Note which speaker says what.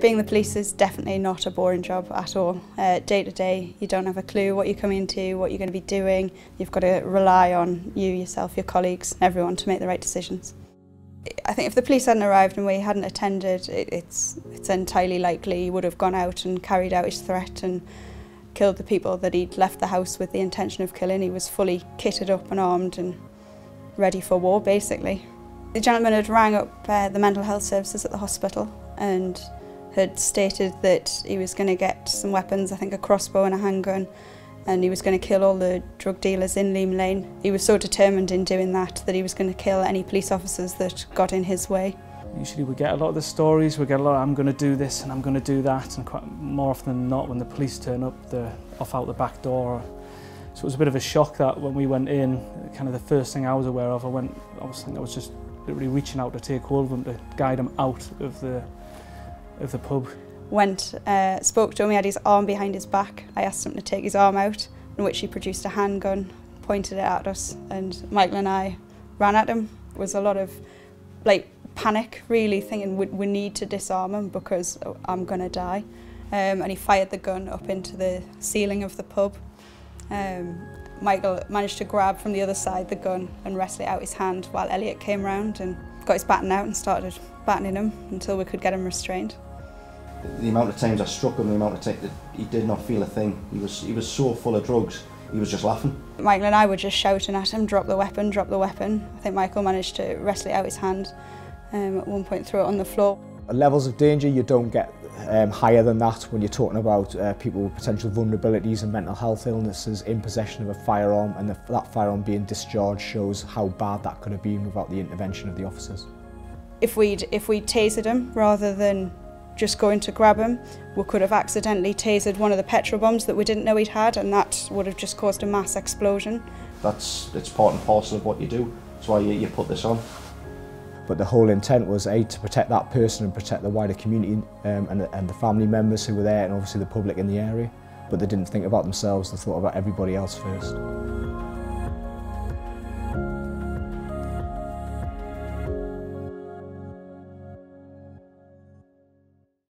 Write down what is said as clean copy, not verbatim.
Speaker 1: Being the police is definitely not a boring job at all. Day to day, you don't have a clue what you're coming into, what you're going to be doing. You've got to rely on you, yourself, your colleagues, everyone to make the right decisions. I think if the police hadn't arrived and we hadn't attended, it's entirely likely he would have gone out and carried out his threat and killed the people that he'd left the house with the intention of killing. He was fully kitted up and armed and ready for war, basically. The gentleman had rang up the mental health services at the hospital and had stated that he was going to get some weapons, I think a crossbow and a handgun, and he was going to kill all the drug dealers in Leam Lane. He was so determined in doing that he was going to kill any police officers that got in his way.
Speaker 2: Usually we get a lot of the stories, we get a lot of I'm going to do this and I'm going to do that, and quite more often than not when the police turn up, they're off out the back door. So it was a bit of a shock that when we went in, kind of the first thing I was aware of, I was just literally reaching out to take hold of him to guide him out of the pub.
Speaker 1: Went, spoke to him, he had his arm behind his back. I asked him to take his arm out, in which he produced a handgun, pointed it at us, and Michael and I ran at him. It was a lot of panic, really, thinking we need to disarm him because I'm going to die. And he fired the gun up into the ceiling of the pub. Michael managed to grab from the other side the gun and wrestle it out his hand while Elliott came round and got his baton out and started battening him until we could get him restrained.
Speaker 3: The amount of times I struck him, the amount of times that he did not feel a thing. He was so full of drugs, he was just laughing. Michael and I were just shouting at him, drop the weapon, drop the weapon. I think Michael managed to wrestle it out his hand, at one point threw it on the floor.
Speaker 4: Levels of danger you don't get higher than that when you're talking about people with potential vulnerabilities and mental health illnesses in possession of a firearm, and that firearm being discharged shows how bad that could have been without the intervention of the officers. If we'd tasered him rather than just going to grab him, we could have accidentally tasered one of the petrol bombs that we didn't know he'd had, and that would have just caused a mass explosion. It's part and parcel of what you do. That's why you put this on. But the whole intent was to protect that person and protect the wider community and the family members who were there, and obviously the public in the area. But they didn't think about themselves, they thought about everybody else first.